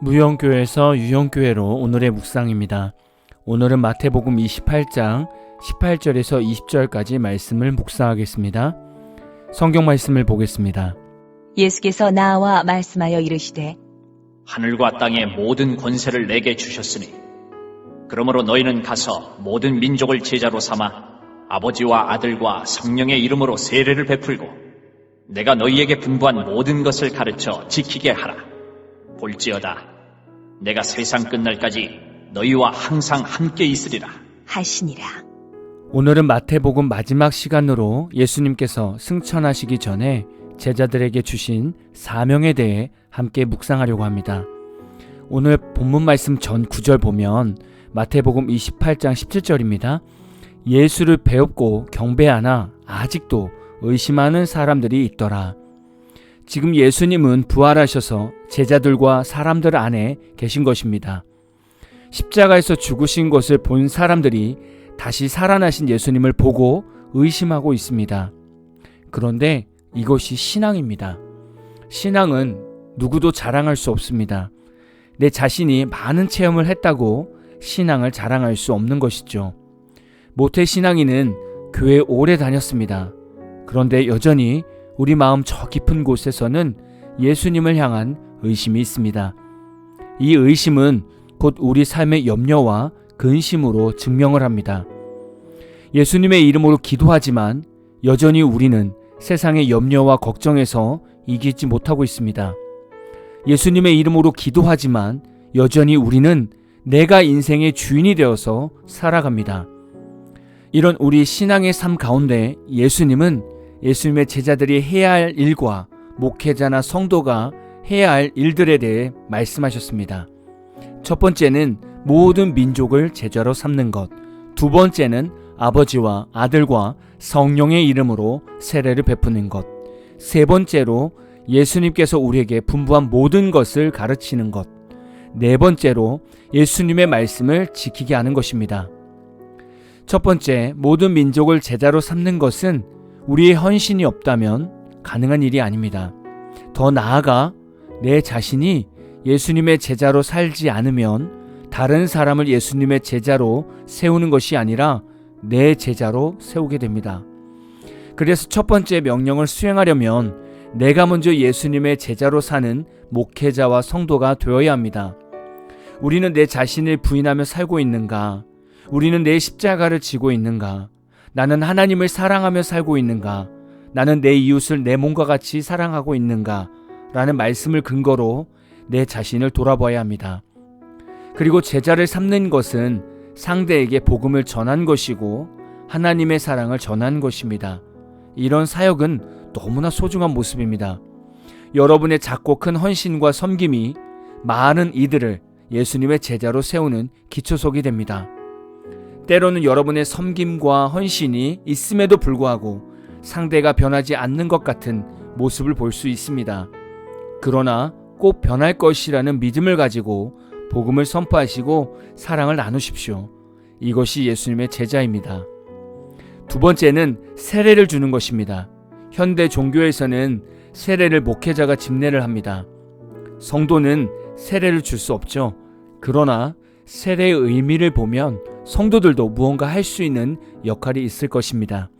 무영교에서 유영교회로 오늘의 묵상입니다. 오늘은 마태복음 28장 18절에서 20절까지 말씀을 묵상하겠습니다. 성경 말씀을 보겠습니다. 예수께서 나와 말씀하여 이르시되 하늘과 땅의 모든 권세를 내게 주셨으니 그러므로 너희는 가서 모든 민족을 제자로 삼아 아버지와 아들과 성령의 이름으로 세례를 베풀고 내가 너희에게 분부한 모든 것을 가르쳐 지키게 하라. 볼지어다 내가 세상 끝날까지 너희와 항상 함께 있으리라 하시니라. 오늘은 마태복음 마지막 시간으로 예수님께서 승천하시기 전에 제자들에게 주신 사명에 대해 함께 묵상하려고 합니다. 오늘 본문 말씀 전 9절 보면 마태복음 28장 17절입니다. 예수를 배웁고 경배하나 아직도 의심하는 사람들이 있더라. 지금 예수님은 부활하셔서 제자들과 사람들 안에 계신 것입니다. 십자가에서 죽으신 것을 본 사람들이 다시 살아나신 예수님을 보고 의심하고 있습니다. 그런데 이것이 신앙입니다. 신앙은 누구도 자랑할 수 없습니다. 내 자신이 많은 체험을 했다고 신앙을 자랑할 수 없는 것이죠. 모태신앙인은 교회 오래 다녔습니다. 그런데 여전히 우리 마음 저 깊은 곳에서는 예수님을 향한 의심이 있습니다. 이 의심은 곧 우리 삶의 염려와 근심으로 증명을 합니다. 예수님의 이름으로 기도하지만 여전히 우리는 세상의 염려와 걱정에서 이기지 못하고 있습니다. 예수님의 이름으로 기도하지만 여전히 우리는 내가 인생의 주인이 되어서 살아갑니다. 이런 우리 신앙의 삶 가운데 예수님은 예수님의 제자들이 해야 할 일과 목회자나 성도가 해야 할 일들에 대해 말씀하셨습니다. 첫 번째는 모든 민족을 제자로 삼는 것, 두 번째는 아버지와 아들과 성령의 이름으로 세례를 베푸는 것, 세 번째로 예수님께서 우리에게 분부한 모든 것을 가르치는 것, 네 번째로 예수님의 말씀을 지키게 하는 것입니다. 첫 번째, 모든 민족을 제자로 삼는 것은 우리의 헌신이 없다면 가능한 일이 아닙니다. 더 나아가 내 자신이 예수님의 제자로 살지 않으면 다른 사람을 예수님의 제자로 세우는 것이 아니라 내 제자로 세우게 됩니다. 그래서 첫 번째 명령을 수행하려면 내가 먼저 예수님의 제자로 사는 목회자와 성도가 되어야 합니다. 우리는 내 자신을 부인하며 살고 있는가? 우리는 내 십자가를 지고 있는가? 나는 하나님을 사랑하며 살고 있는가? 나는 내 이웃을 내 몸과 같이 사랑하고 있는가? 라는 말씀을 근거로 내 자신을 돌아봐야 합니다. 그리고 제자를 삼는 것은 상대에게 복음을 전한 것이고 하나님의 사랑을 전한 것입니다. 이런 사역은 너무나 소중한 모습입니다. 여러분의 작고 큰 헌신과 섬김이 많은 이들을 예수님의 제자로 세우는 기초석이 됩니다. 때로는 여러분의 섬김과 헌신이 있음에도 불구하고 상대가 변하지 않는 것 같은 모습을 볼 수 있습니다. 그러나 꼭 변할 것이라는 믿음을 가지고 복음을 선포하시고 사랑을 나누십시오. 이것이 예수님의 제자입니다. 두 번째는 세례를 주는 것입니다. 현대 종교에서는 세례를 목회자가 집례를 합니다. 성도는 세례를 줄 수 없죠. 그러나 세례의 의미를 보면 성도들도 무언가 할 수 있는 역할이 있을 것입니다.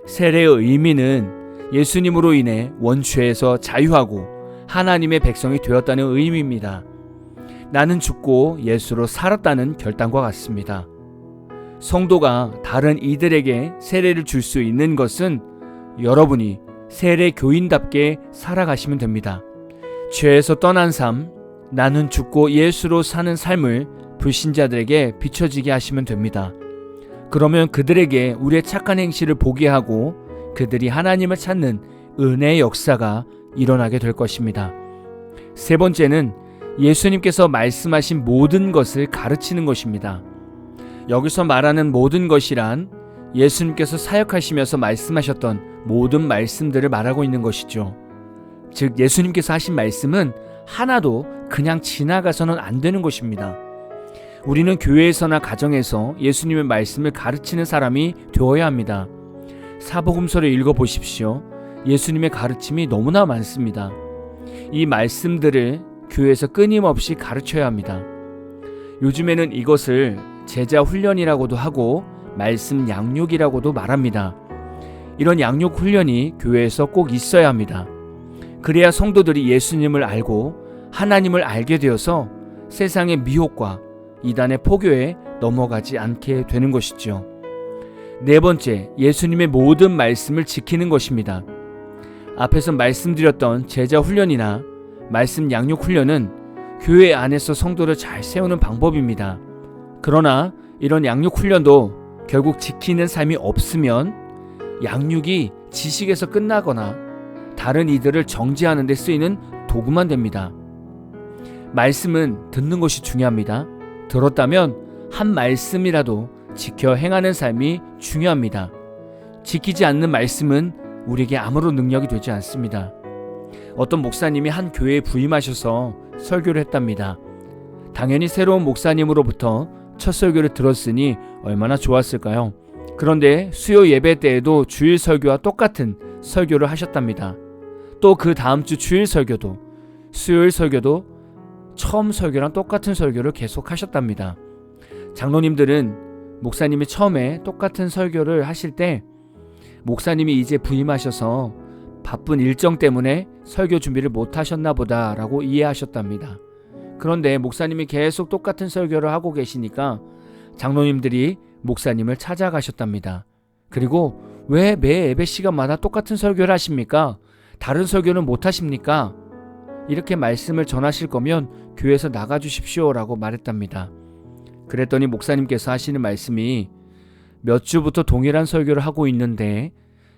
세례의 의미는 예수님으로 인해 원죄에서 자유하고 하나님의 백성이 되었다는 의미입니다. 나는 죽고 예수로 살았다는 결단과 같습니다. 성도가 다른 이들에게 세례를 줄 수 있는 것은 여러분이 세례 교인답게 살아가시면 됩니다. 죄에서 떠난 삶, 나는 죽고 예수로 사는 삶을 불신자들에게 비춰지게 하시면 됩니다. 그러면 그들에게 우리의 착한 행실을 보게 하고 그들이 하나님을 찾는 은혜의 역사가 일어나게 될 것입니다. 세 번째는 예수님께서 말씀하신 모든 것을 가르치는 것입니다. 여기서 말하는 모든 것이란 예수님께서 사역하시면서 말씀하셨던 모든 말씀들을 말하고 있는 것이죠. 즉 예수님께서 하신 말씀은 하나도 그냥 지나가서는 안 되는 것입니다. 우리는 교회에서나 가정에서 예수님의 말씀을 가르치는 사람이 되어야 합니다. 사복음서를 읽어보십시오. 예수님의 가르침이 너무나 많습니다. 이 말씀들을 교회에서 끊임없이 가르쳐야 합니다. 요즘에는 이것을 제자 훈련이라고도 하고 말씀 양육이라고도 말합니다. 이런 양육 훈련이 교회에서 꼭 있어야 합니다. 그래야 성도들이 예수님을 알고 하나님을 알게 되어서 세상의 미혹과 이단의 포교에 넘어가지 않게 되는 것이죠. 네 번째, 예수님의 모든 말씀을 지키는 것입니다. 앞에서 말씀드렸던 제자 훈련이나 말씀 양육 훈련은 교회 안에서 성도를 잘 세우는 방법입니다. 그러나 이런 양육 훈련도 결국 지키는 삶이 없으면 양육이 지식에서 끝나거나 다른 이들을 정죄하는 데 쓰이는 도구만 됩니다. 말씀은 듣는 것이 중요합니다. 들었다면 한 말씀이라도 지켜 행하는 삶이 중요합니다. 지키지 않는 말씀은 우리에게 아무런 능력이 되지 않습니다. 어떤 목사님이 한 교회에 부임하셔서 설교를 했답니다. 당연히 새로운 목사님으로부터 첫 설교를 들었으니 얼마나 좋았을까요? 그런데 수요 예배 때에도 주일 설교와 똑같은 설교를 하셨답니다. 또 그 다음 주 주일 설교도, 수요일 설교도 처음 설교랑 똑같은 설교를 계속 하셨답니다. 장로님들은 목사님이 처음에 똑같은 설교를 하실 때 목사님이 이제 부임하셔서 바쁜 일정 때문에 설교 준비를 못 하셨나 보다라고 이해하셨답니다. 그런데 목사님이 계속 똑같은 설교를 하고 계시니까 장로님들이 목사님을 찾아가셨답니다. 그리고 왜 매 예배 시간마다 똑같은 설교를 하십니까? 다른 설교는 못 하십니까? 이렇게 말씀을 전하실 거면 교회에서 나가주십시오 라고 말했답니다. 그랬더니 목사님께서 하시는 말씀이 몇 주부터 동일한 설교를 하고 있는데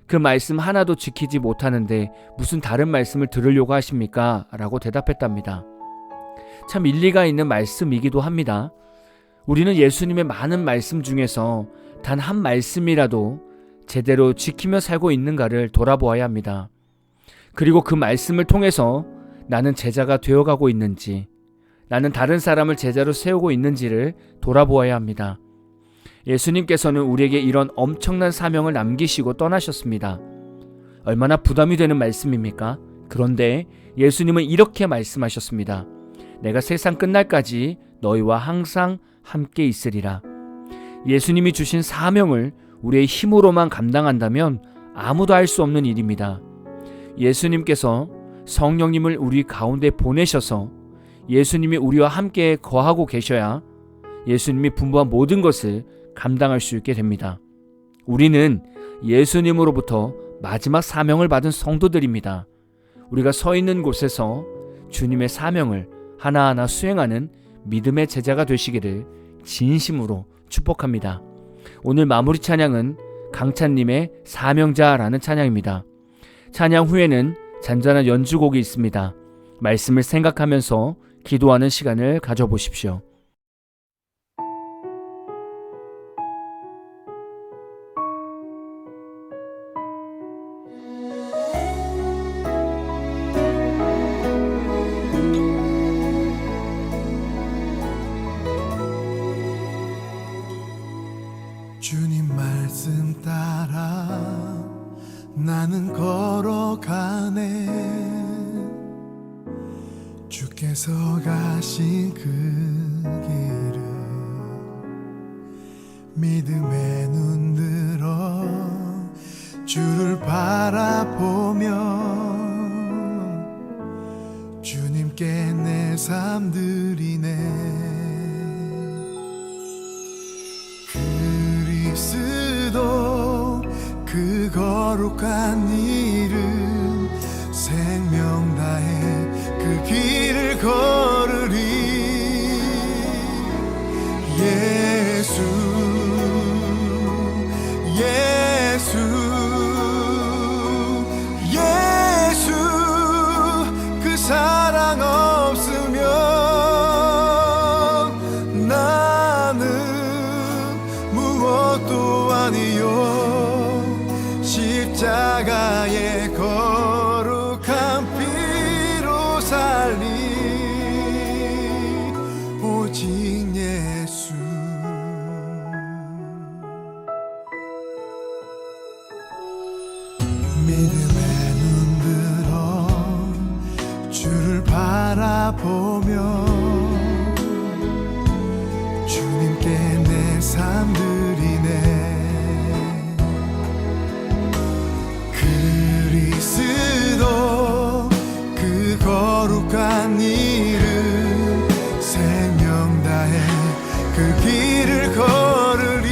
그 말씀 하나도 지키지 못하는데 무슨 다른 말씀을 들으려고 하십니까? 라고 대답했답니다. 참 일리가 있는 말씀이기도 합니다. 우리는 예수님의 많은 말씀 중에서 단 한 말씀이라도 제대로 지키며 살고 있는가를 돌아보아야 합니다. 그리고 그 말씀을 통해서 나는 제자가 되어가고 있는지, 나는 다른 사람을 제자로 세우고 있는지를 돌아보아야 합니다. 예수님께서는 우리에게 이런 엄청난 사명을 남기시고 떠나셨습니다. 얼마나 부담이 되는 말씀입니까? 그런데 예수님은 이렇게 말씀하셨습니다. 내가 세상 끝날까지 너희와 항상 함께 있으리라. 예수님이 주신 사명을 우리의 힘으로만 감당한다면 아무도 할 수 없는 일입니다. 예수님께서 성령님을 우리 가운데 보내셔서 예수님이 우리와 함께 거하고 계셔야 예수님이 분부한 모든 것을 감당할 수 있게 됩니다. 우리는 예수님으로부터 마지막 사명을 받은 성도들입니다. 우리가 서 있는 곳에서 주님의 사명을 하나하나 수행하는 믿음의 제자가 되시기를 진심으로 축복합니다. 오늘 마무리 찬양은 강찬님의 사명자라는 찬양입니다. 찬양 후에는 잔잔한 연주곡이 있습니다. 말씀을 생각하면서 기도하는 시간을 가져보십시오. 주님 말씀 따라 나는 걸어가네. 주께서 가신 그 길을 믿음에 눈들어 주를 바라보며 주님께 내 삶 드리네. 그리스도 그 거룩한 이름 생명 다해 그 길을 걸으리. 예수 예수 예수 그 사랑 없으면 나는 무엇도 아니요. 십자가의 거룩한 피로 살리 오직 예수. 믿음에 눈들어 주를 바라 바라보며 주님께 내 삶 드리네. 그리스도 그 거룩한 이름 생명 다해 그 길을 걸으리.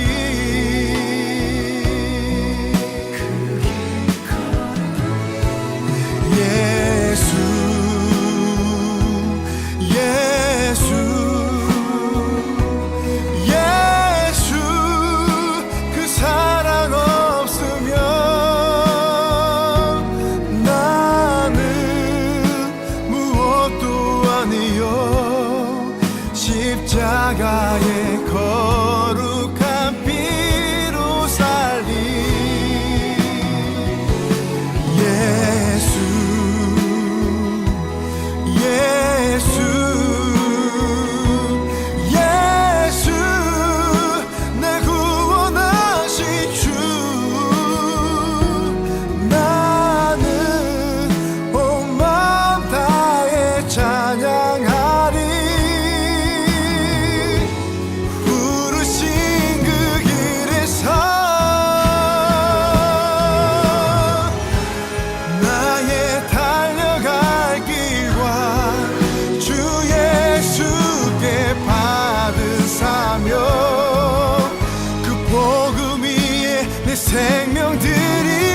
예수 예수 예수 그 사랑 없으면 나는 무엇도 아니요. 십자가의 거룩한 피로 살리. 예수 예수 예수 내 구원하신 주. 나는 온 마음 다해 찬양하리. 부르신 그 길에서 나의 달려갈 길과 주 예수께 받은 사명 그 복음 위에 내 생명 드리.